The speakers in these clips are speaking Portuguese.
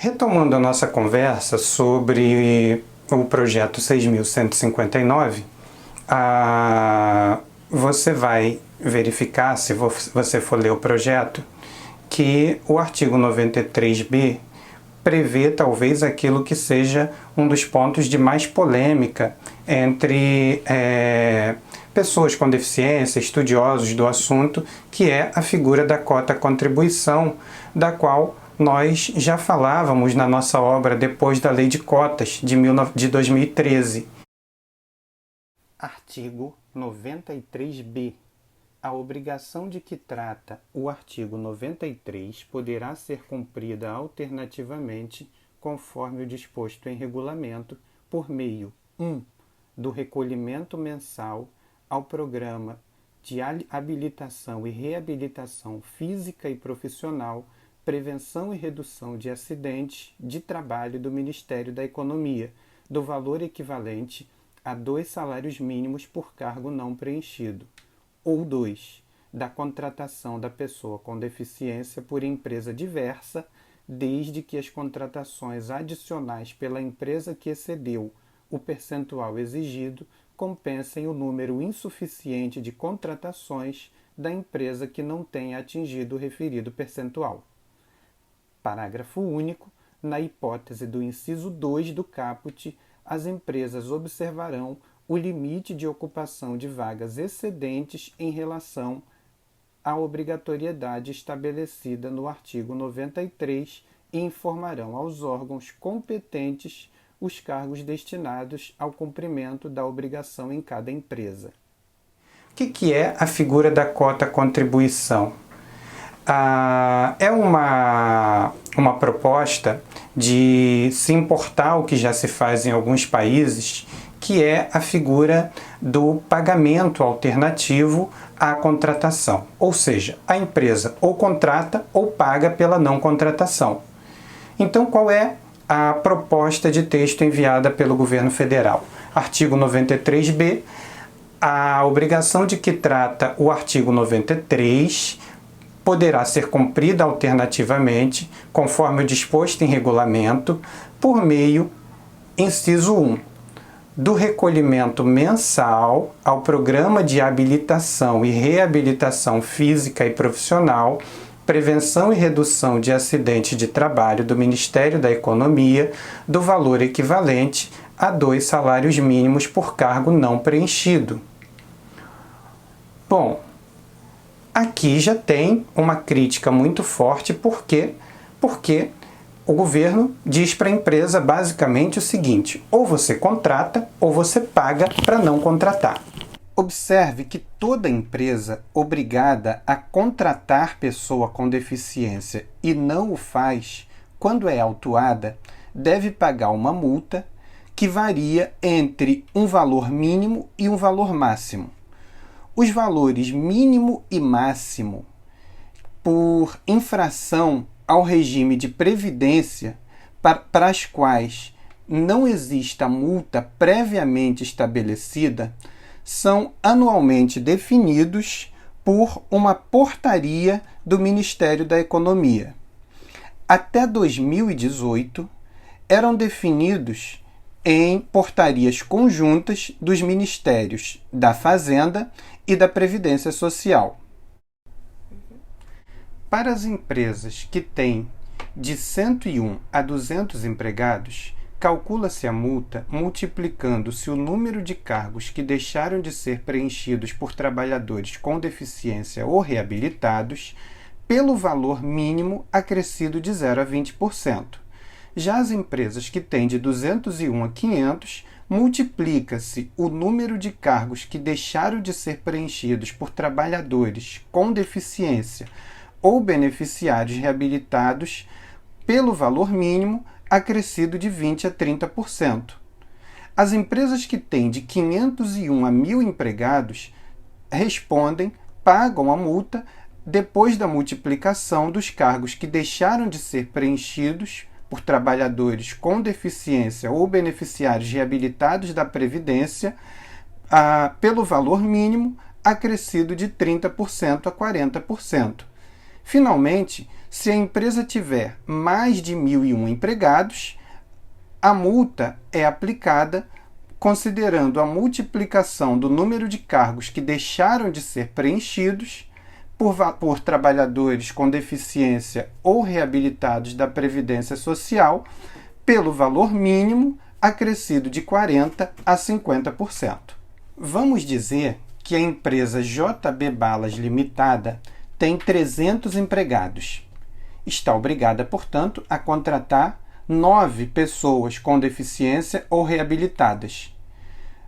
Retomando a nossa conversa sobre o projeto 6.159, você vai verificar, se você for ler o projeto, que o artigo 93b prevê talvez aquilo que seja um dos pontos de mais polêmica entre pessoas com deficiência, estudiosos do assunto, que é a figura da cota contribuição, da qual nós já falávamos na nossa obra depois da Lei de Cotas de 2013. Artigo 93b. A obrigação de que trata o artigo 93 poderá ser cumprida alternativamente, conforme o disposto em regulamento, por meio 1. Do recolhimento mensal ao Programa de Habilitação e Reabilitação Física e Profissional, Prevenção e Redução de Acidentes de Trabalho do Ministério da Economia, do valor equivalente a 2 salários mínimos por cargo não preenchido. Ou 2. Da contratação da pessoa com deficiência por empresa diversa, desde que as contratações adicionais pela empresa que excedeu o percentual exigido compensem o número insuficiente de contratações da empresa que não tenha atingido o referido percentual. Parágrafo único. Na hipótese do inciso 2 do caput, as empresas observarão o limite de ocupação de vagas excedentes em relação à obrigatoriedade estabelecida no artigo 93 e informarão aos órgãos competentes os cargos destinados ao cumprimento da obrigação em cada empresa. O que é a figura da cota contribuição? É uma proposta de se importar o que já se faz em alguns países, que é a figura do pagamento alternativo à contratação. Ou seja, a empresa ou contrata ou paga pela não contratação. Então, qual é a proposta de texto enviada pelo governo federal? Artigo 93b. A obrigação de que trata o artigo 93 poderá ser cumprida alternativamente, conforme o disposto em regulamento, por meio, inciso 1, do recolhimento mensal ao Programa de Habilitação e Reabilitação Física e Profissional, Prevenção e Redução de Acidentes de Trabalho do Ministério da Economia, do valor equivalente a 2 salários mínimos por cargo não preenchido. Bom, aqui já tem uma crítica muito forte, porque o governo diz para a empresa basicamente o seguinte: ou você contrata ou você paga para não contratar. Observe que toda empresa obrigada a contratar pessoa com deficiência e não o faz, quando é autuada, deve pagar uma multa que varia entre um valor mínimo e um valor máximo. Os valores mínimo e máximo por infração ao regime de previdência para as quais não exista multa previamente estabelecida são anualmente definidos por uma portaria do Ministério da Economia. Até 2018, eram definidos em portarias conjuntas dos Ministérios da Fazenda e da Previdência Social. Para as empresas que têm de 101 a 200 empregados, calcula-se a multa multiplicando-se o número de cargos que deixaram de ser preenchidos por trabalhadores com deficiência ou reabilitados pelo valor mínimo acrescido de 0 a 20%. Já as empresas que têm de 201 a 500, multiplica-se o número de cargos que deixaram de ser preenchidos por trabalhadores com deficiência ou beneficiários reabilitados pelo valor mínimo acrescido de 20 a 30%. As empresas que têm de 501 a 1.000 empregados pagam a multa depois da multiplicação dos cargos que deixaram de ser preenchidos por trabalhadores com deficiência ou beneficiários reabilitados da Previdência pelo valor mínimo acrescido de 30% a 40%. Finalmente, se a empresa tiver mais de 1.001 empregados, a multa é aplicada considerando a multiplicação do número de cargos que deixaram de ser preenchidos por trabalhadores com deficiência ou reabilitados da Previdência Social pelo valor mínimo acrescido de 40% a 50%. Vamos dizer que a empresa JB Balas Limitada tem 300 empregados. Está obrigada, portanto, a contratar 9 pessoas com deficiência ou reabilitadas.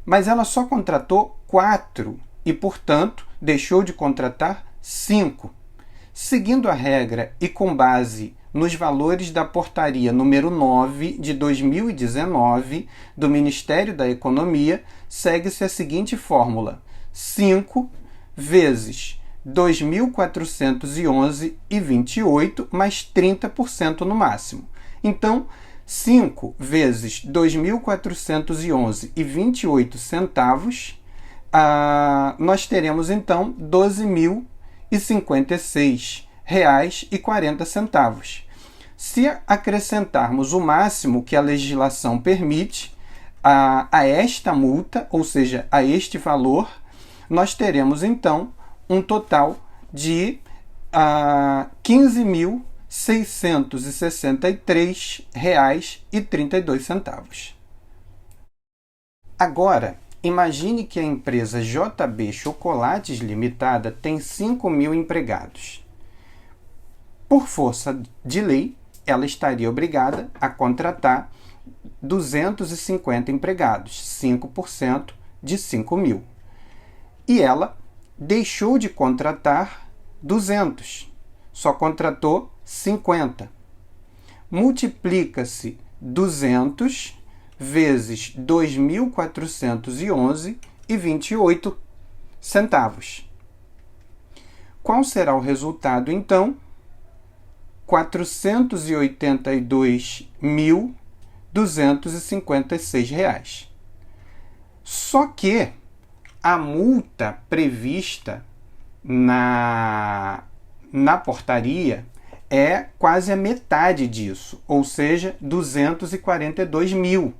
Mas ela só contratou 4 e, portanto, deixou de contratar 5. Seguindo a regra e com base nos valores da portaria número 9 de 2019 do Ministério da Economia, segue-se a seguinte fórmula: 5 vezes 2.411,28 mais 30% no máximo. Então, 5 vezes 2.411,28 centavos, nós teremos então R$ 12.056,40. Se acrescentarmos o máximo que a legislação permite a esta multa, ou seja, a este valor, nós teremos então um total de R$ 15.663,32. Agora, imagine que a empresa JB Chocolates Limitada tem 5.000 empregados. Por força de lei, ela estaria obrigada a contratar 250 empregados, 5% de 5.000. E ela deixou de contratar 200, só contratou 50. Multiplica-se 200 vezes 2.411,28 centavos. Qual será o resultado, então? R$ 482.256. Só que a multa prevista na portaria é quase a metade disso, ou seja, 242 mil,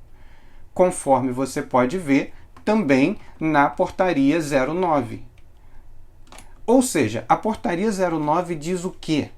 conforme você pode ver também na portaria 09. Ou seja, a portaria 09 diz o quê?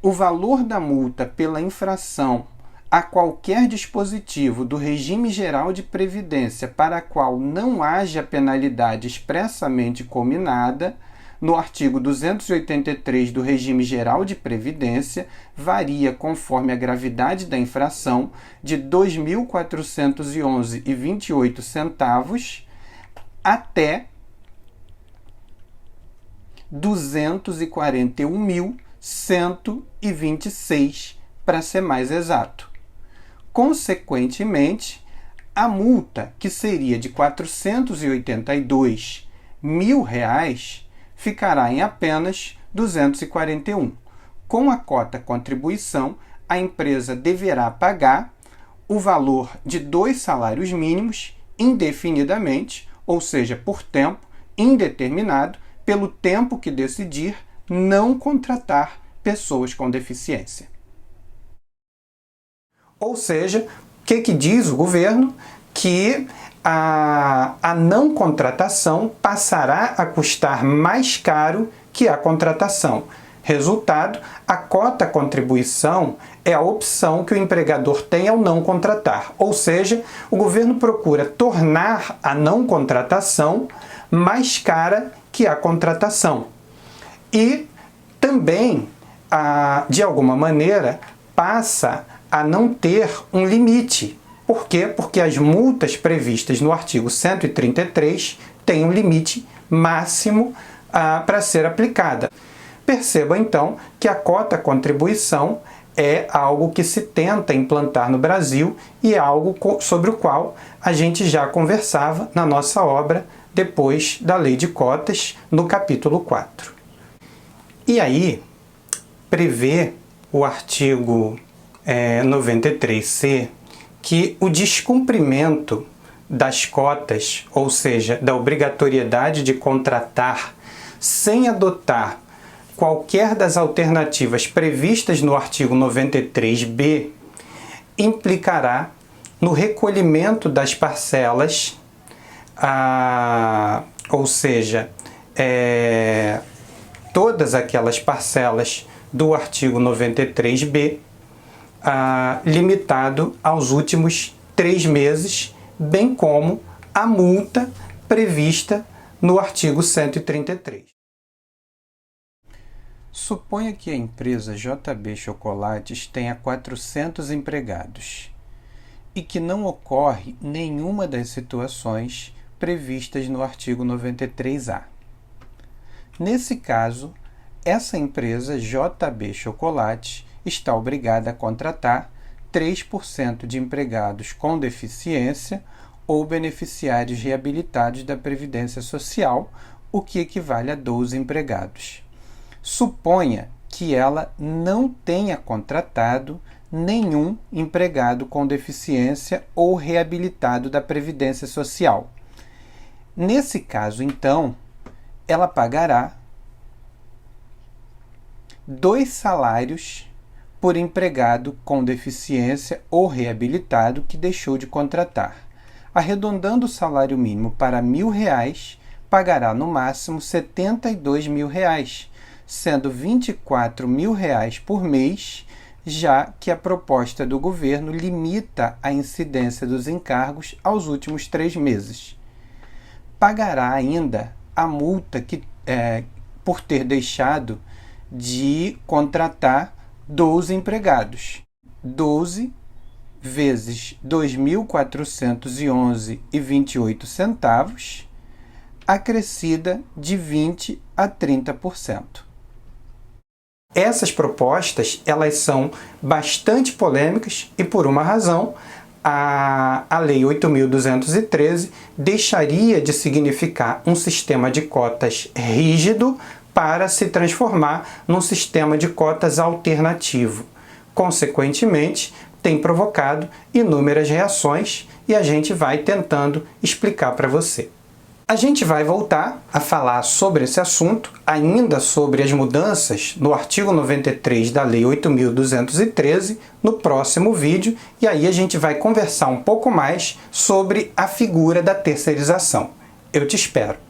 O valor da multa pela infração a qualquer dispositivo do regime geral de previdência para a qual não haja penalidade expressamente cominada no artigo 283 do regime geral de previdência varia conforme a gravidade da infração de R$ 2.411,28 até R$ 241.126, para ser mais exato. Consequentemente, a multa, que seria de R$ 482 mil, ficará em apenas 241. Com a cota contribuição, a empresa deverá pagar o valor de 2 salários mínimos indefinidamente, ou seja, por tempo indeterminado, pelo tempo que decidir não contratar pessoas com deficiência. Ou seja, o que diz o governo? Que a não contratação passará a custar mais caro que a contratação. Resultado, a cota contribuição é a opção que o empregador tem ao não contratar. Ou seja, o governo procura tornar a não contratação mais cara que a contratação. E também, de alguma maneira, passa a não ter um limite. Por quê? Porque as multas previstas no artigo 133 têm um limite máximo para ser aplicada. Perceba, então, que a cota contribuição é algo que se tenta implantar no Brasil e é algo sobre o qual a gente já conversava na nossa obra depois da Lei de Cotas, no capítulo 4. E aí, prevê o artigo 93C que o descumprimento das cotas, ou seja, da obrigatoriedade de contratar sem adotar qualquer das alternativas previstas no artigo 93b implicará no recolhimento das parcelas, ou seja, todas aquelas parcelas do artigo 93b, limitado aos últimos 3 meses, bem como a multa prevista no artigo 133. Suponha que a empresa JB Chocolates tenha 400 empregados e que não ocorre nenhuma das situações previstas no artigo 93A. Nesse caso, essa empresa JB Chocolates está obrigada a contratar 3% de empregados com deficiência ou beneficiários reabilitados da Previdência Social, o que equivale a 12 empregados. Suponha que ela não tenha contratado nenhum empregado com deficiência ou reabilitado da Previdência Social. Nesse caso, então, ela pagará 2 salários por empregado com deficiência ou reabilitado que deixou de contratar. Arredondando o salário mínimo para R$ 1.000, pagará no máximo R$ 72.000, sendo R$ 24.000 por mês, já que a proposta do governo limita a incidência dos encargos aos últimos 3 meses. Pagará ainda a multa por ter deixado de contratar 12 empregados. 12 vezes R$ 2.411,28, acrescida de 20% a 30%. Essas propostas, elas são bastante polêmicas e, por uma razão, a Lei 8.213 deixaria de significar um sistema de cotas rígido para se transformar num sistema de cotas alternativo. Consequentemente, tem provocado inúmeras reações e a gente vai tentando explicar para você. A gente vai voltar a falar sobre esse assunto, ainda sobre as mudanças no artigo 93 da Lei 8.213, no próximo vídeo, e aí a gente vai conversar um pouco mais sobre a figura da terceirização. Eu te espero!